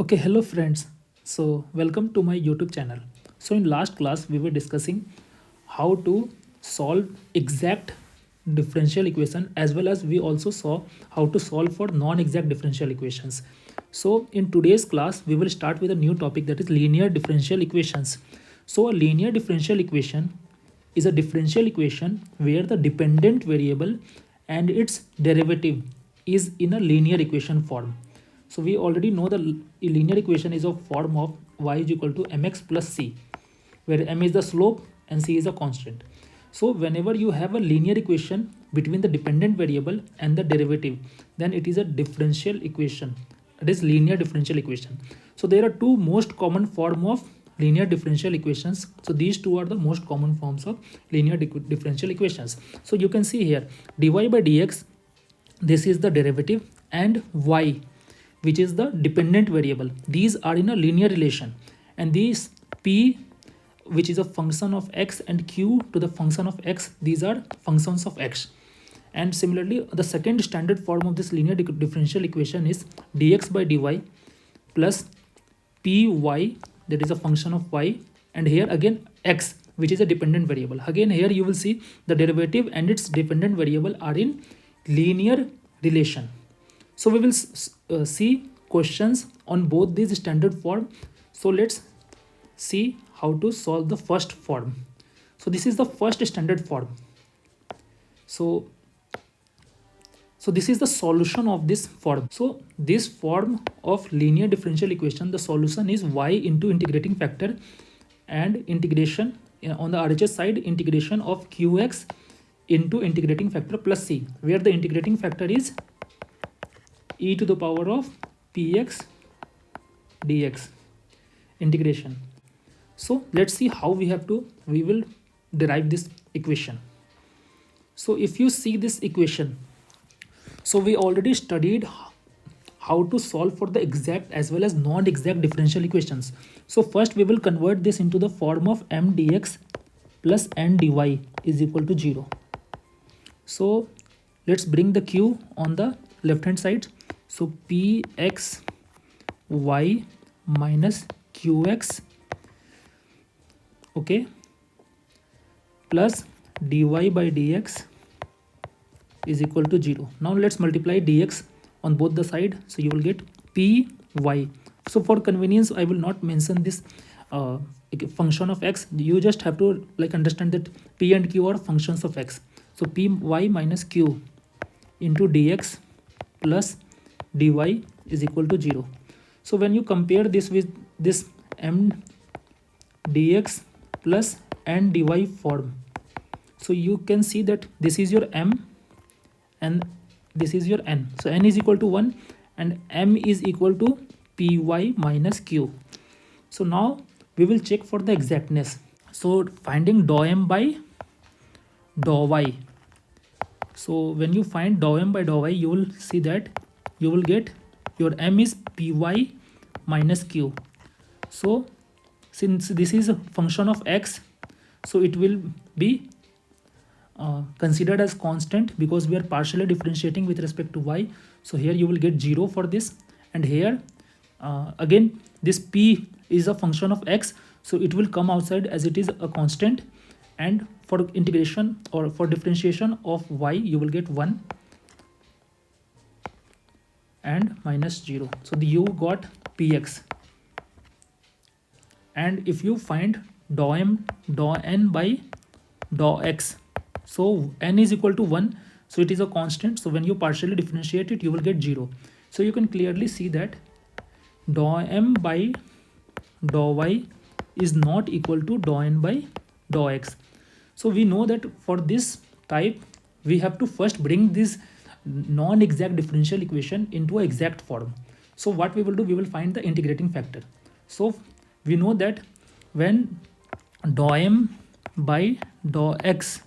Okay, hello friends. So, welcome to my YouTube channel. So, in last class, we were discussing how to solve exact differential equation, as well as we also saw how to solve for non-exact differential equations. So, in today's class, we will start with a new topic, that is linear differential equations. So, a linear differential equation is a differential equation where the dependent variable and its derivative is in a linear equation form. So we already know the linear equation is of form of y is equal to mx plus c, where m is the slope and c is a constant. So whenever you have a linear equation between the dependent variable and the derivative, then it is a differential equation. It is linear differential equation. So there are two most common form of linear differential equations. So these two are the most common forms of linear differential equations. So you can see here dy by dx, this is the derivative, and y, which is the dependent variable, these are in a linear relation, and these p, which is a function of x, and q to the function of x, these are functions of x. And similarly, the second standard form of this linear differential equation is dx by dy plus py, that is a function of y, and here again x, which is a dependent variable. Again here you will see the derivative and its dependent variable are in linear relation. So we will see questions on both these standard form. So let's see how to solve the first form. So this is the first standard form. So this is the solution of this form. So this form of linear differential equation, the solution is y into integrating factor and integration on the RHS side, integration of qx into integrating factor plus c, where the integrating factor is e to the power of px dx integration. So let's see how we will derive this equation. So if you see this equation, so we already studied how to solve for the exact as well as non-exact differential equations. So first we will convert this into the form of m dx plus n dy is equal to 0. So let's bring the q on the left hand side. So px y minus qx, okay, plus dy by dx is equal to 0. Now let's multiply dx on both the side. So you will get py. So for convenience, I will not mention this function of x. You just have to understand that p and q are functions of x. So py minus q into dx plus dy is equal to 0. So when you compare this with this m dx plus n dy form, so you can see that this is your m and this is your n. So n is equal to 1 and m is equal to py minus q. So now we will check for the exactness. So finding dou m by dou y. So when you find dou m by dou y, you will see that you will get your m is py minus q. So since this is a function of x, so it will be considered as constant because we are partially differentiating with respect to y. So here you will get 0 for this, and here again this p is a function of x, so it will come outside as it is a constant, and for integration or for differentiation of y you will get 1 and minus 0. So you got px, and if you find dou m, dou n by dou x, so n is equal to 1, so it is a constant, so when you partially differentiate it you will get 0. So you can clearly see that dou m by dou y is not equal to dou n by dou x. So we know that for this type we have to first bring this non-exact differential equation into an exact form. So what we will do, we will find the integrating factor. So we know that when dou m by dou x,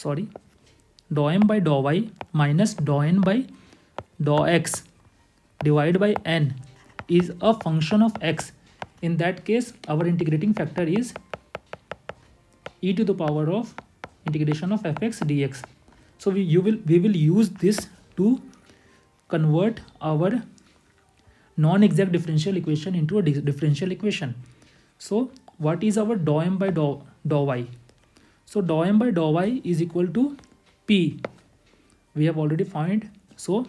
dou m by dou y minus dou n by dou x divided by n is a function of x, in that case our integrating factor is e to the power of integration of fx dx. So we will use this to convert our non-exact differential equation into a differential equation. So what is our dou m by dou y? So dou m by dou y is equal to p. We have already found. So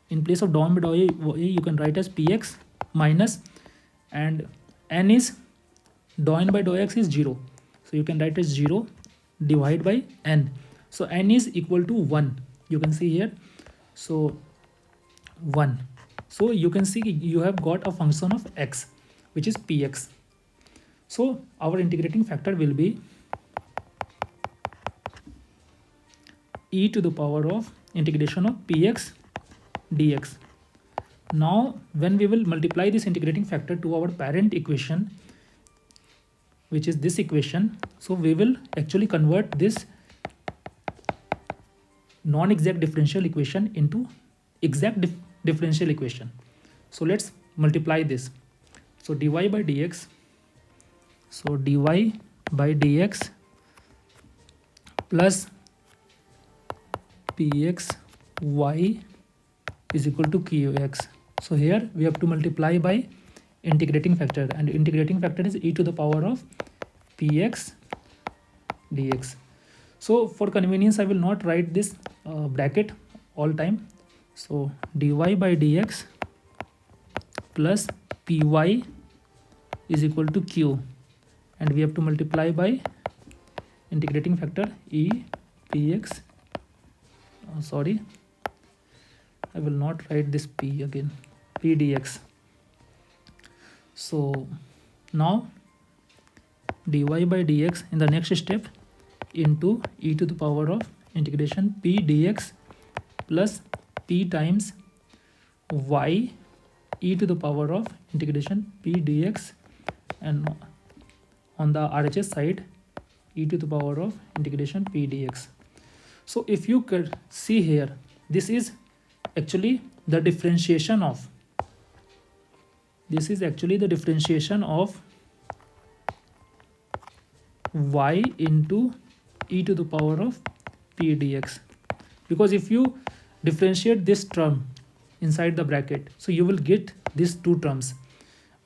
in place of dou m by dou y, you can write as px minus, and n is dou n by dou x is 0. So you can write as 0 divided by n. So n is equal to 1. You can see here. So 1. So you can see you have got a function of x, which is px. So our integrating factor will be e to the power of integration of px dx. Now when we will multiply this integrating factor to our parent equation, which is this equation, so we will actually convert this non-exact differential equation into exact differential equation. So let's multiply this. So dy by dx, so dy by dx plus px y is equal to qx. So here we have to multiply by integrating factor, and integrating factor is e to the power of px dx. So for convenience I will not write this bracket all time. So dy by dx plus py is equal to q, and we have to multiply by integrating factor e px. Sorry, I will not write this p again, p dx. So now dy by dx in the next step into e to the power of integration p dx plus p times y e to the power of integration p dx, and on the RHS side e to the power of integration p dx. So if you could see here, this is actually the differentiation of, this is actually the differentiation of y into e to the power of p dx, because if you differentiate this term inside the bracket, so you will get these two terms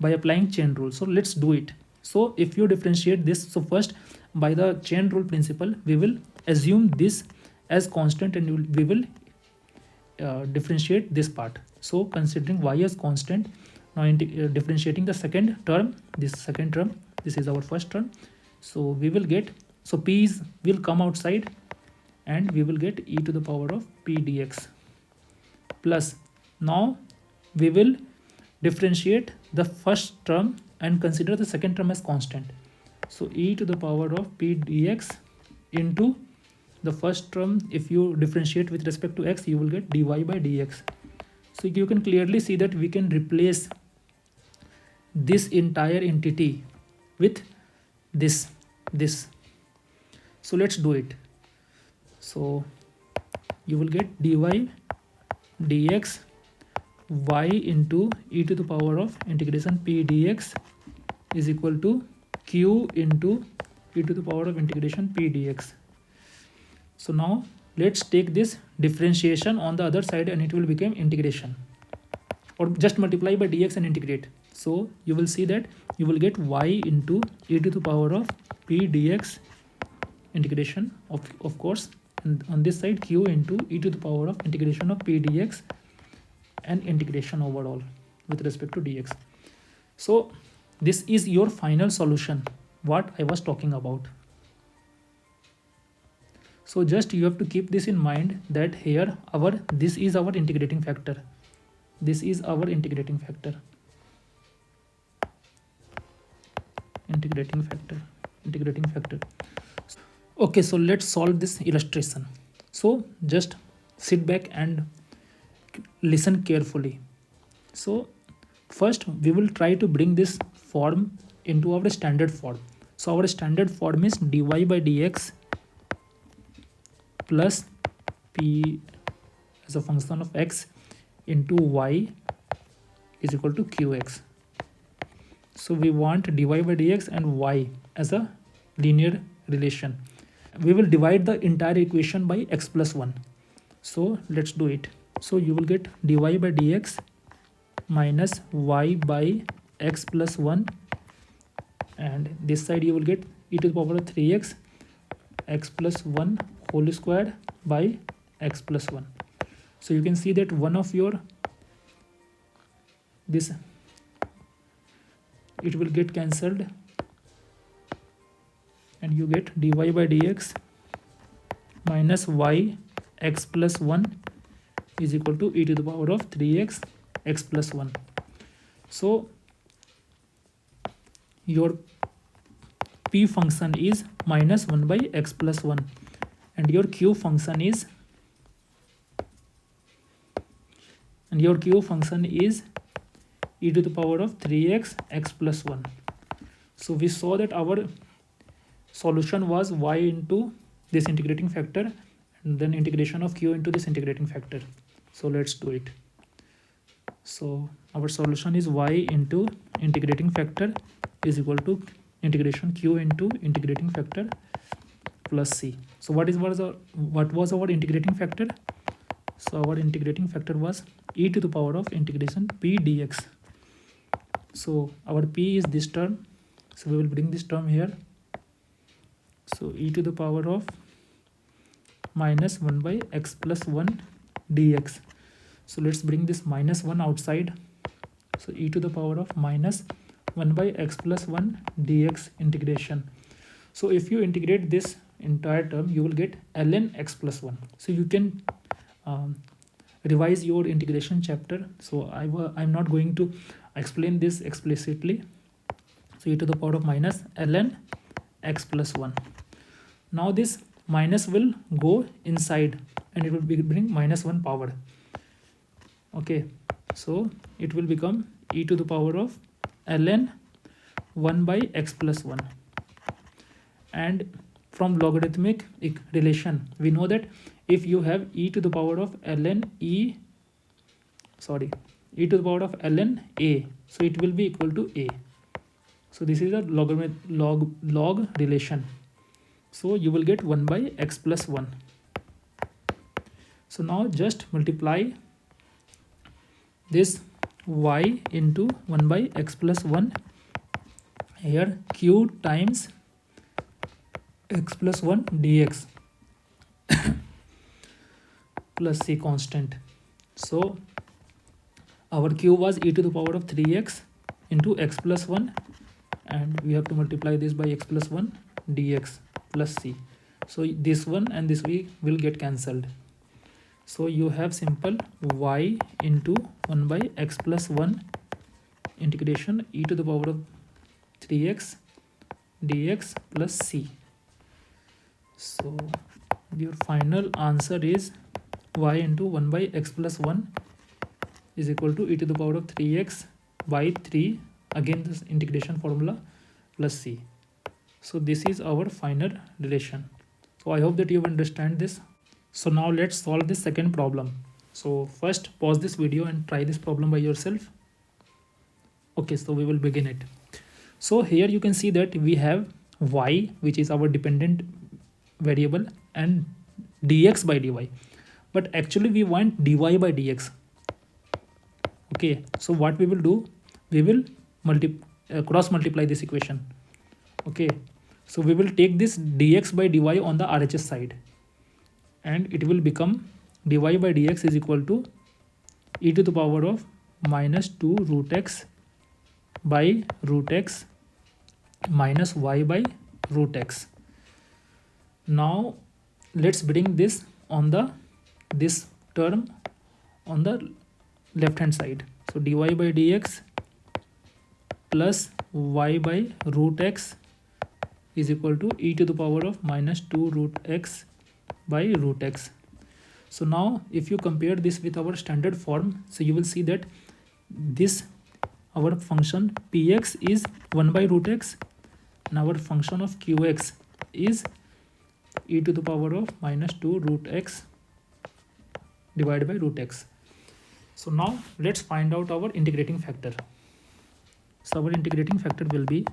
by applying chain rule. So let's do it. So if you differentiate this, so first by the chain rule principle we will assume this as constant, and we will differentiate this part. So considering y as constant, now differentiating the second term, this second term, this is our first term. So we will get, so p will come outside, and we will get e to the power of p dx plus, now we will differentiate the first term and consider the second term as constant. So e to the power of p dx into the first term, if you differentiate with respect to x, you will get dy by dx. So you can clearly see that we can replace this entire entity with this. So let's do it. So you will get dy dx y into e to the power of integration p dx is equal to q into e to the power of integration p dx. So now let's take this differentiation on the other side, and it will become integration, or just multiply by dx and integrate. So you will see that you will get y into e to the power of p dx integration of course, and on this side q into e to the power of integration of p dx and integration overall with respect to dx. So this is your final solution, what I was talking about. So just you have to keep this in mind, that here this is our integrating factor. This is our integrating factor. Integrating factor. Okay, so let's solve this illustration. So just sit back and listen carefully. So first we will try to bring this form into our standard form. So our standard form is dy by dx plus p as a function of x into y is equal to qx. So we want dy by dx and y as a linear relation. We will divide the entire equation by x plus 1. So let's do it. So you will get dy by dx minus y by x plus 1, and this side you will get e to the power of 3x x plus 1 whole square by x plus 1. So you can see that one of your this it will get cancelled, and you get dy by dx minus y x plus 1 is equal to e to the power of 3x x plus 1. So your p function is minus 1 by x plus 1, and your q function is e to the power of 3x x plus 1. So we saw that our solution was y into this integrating factor and then integration of q into this integrating factor. So let's do it. So our solution is y into integrating factor is equal to integration q into integrating factor plus c. So what was our integrating factor? So our integrating factor was e to the power of integration p dx. So our p is this term, so we will bring this term here. So e to the power of minus 1 by x plus 1 dx. So let's bring this minus 1 outside. So e to the power of minus 1 by x plus 1 dx integration. So if you integrate this entire term, you will get ln x plus 1. So you can revise your integration chapter. So I'm not going to explain this explicitly. So e to the power of minus ln x plus 1. Now this minus will go inside and it will bring minus 1 power. Okay, so it will become e to the power of ln 1 by x plus 1. And from logarithmic relation, we know that if you have e to the power of ln e to the power of ln a, so it will be equal to a. So this is a log relation. So you will get 1 by x plus 1. So now just multiply this y into 1 by x plus 1 here, q times x plus 1 dx plus c constant. So our q was e to the power of 3x into x plus 1, and we have to multiply this by x plus 1 dx plus c. So this one and this we will get cancelled. So you have simple y into 1 by x plus 1 integration e to the power of 3x dx plus c. So your final answer is y into 1 by x plus 1 is equal to e to the power of 3x by 3, again this integration formula, plus c. So this is our final relation. So I hope that you understand this. So now let's solve this second problem. So first pause this video and try this problem by yourself. Okay, so we will begin it. So here you can see that we have y, which is our dependent variable, and dx by dy, but actually we want dy by dx. Okay, so what we will do, we will cross multiply this equation. Okay, so we will take this dx by dy on the RHS side, and it will become dy by dx is equal to e to the power of minus 2 root x by root x minus y by root x. Now let's bring this on this term on the left hand side. So dy by dx plus y by root x is equal to e to the power of minus 2 root x by root x. So now if you compare this with our standard form, so you will see that this our function px is 1 by root x, and our function of qx is e to the power of minus 2 root x divided by root x. So now let's find out our integrating factor. So our integrating factor will be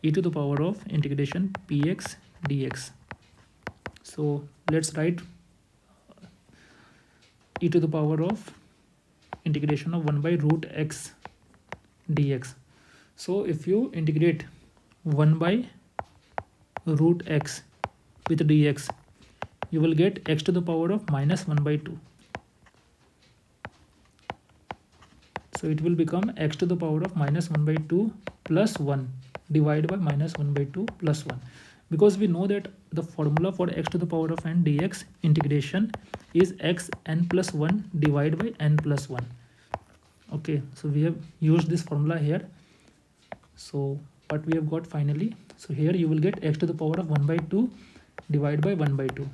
e to the power of integration px dx. So let's write e to the power of integration of 1 by root x dx. So if you integrate 1 by root x with dx, you will get x to the power of minus 1 by 2. So it will become x to the power of minus 1 by 2 plus 1 divided by minus 1 by 2 plus 1. Because we know that the formula for x to the power of n dx integration is x n plus 1 divided by n plus 1. Okay, so we have used this formula here. So what we have got finally, so here you will get x to the power of 1 by 2 divided by 1 by 2.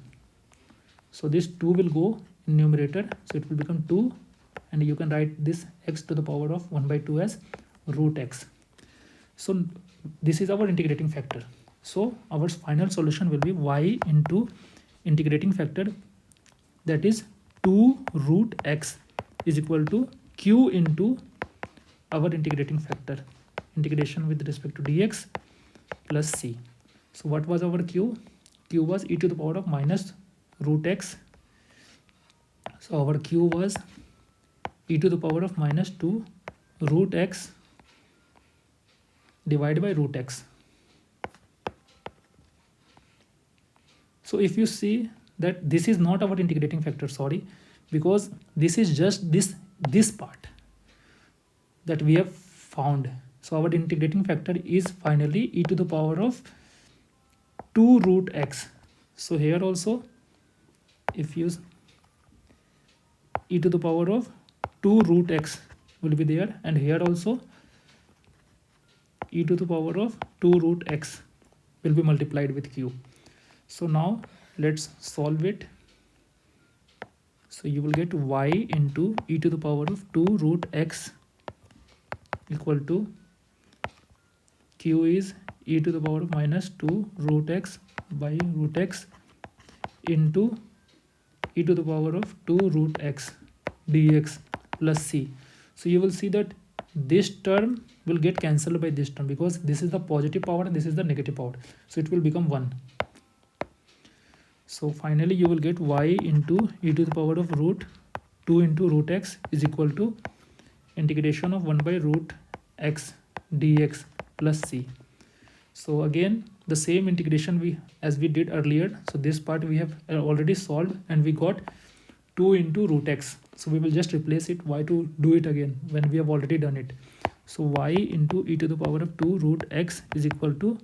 So this 2 will go in numerator, so it will become 2, and you can write this x to the power of 1 by 2 as root x. So this is our integrating factor. So our final solution will be y into integrating factor, that is 2 root x is equal to q into our integrating factor, integration with respect to dx plus c. So what was our q? Q was e to the power of minus root x. So our q was e to the power of minus 2 root x divided by root x. So if you see that this is not our integrating factor, sorry, because this is just this part that we have found. So our integrating factor is finally e to the power of 2 root x. So here also, if you e to the power of 2 root x will be there, and here also e to the power of 2 root x will be multiplied with q. So now let's solve it. So you will get y into e to the power of 2 root x equal to q is e to the power of minus 2 root x by root x into e to the power of 2 root x dx plus c. So you will see that this term will get cancelled by this term, because this is the positive power and this is the negative power. So it will become 1. So finally you will get y into e to the power of root 2 into root x is equal to integration of 1 by root x dx plus c. So again the same integration as we did earlier. So this part we have already solved, and we got 2 into root x. So we will just replace it. Why to do it again when we have already done it? So y into e to the power of 2 root x is equal to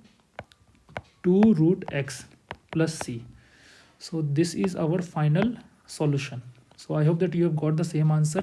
2 root x plus c. So this is our final solution. So I hope that you have got the same answer.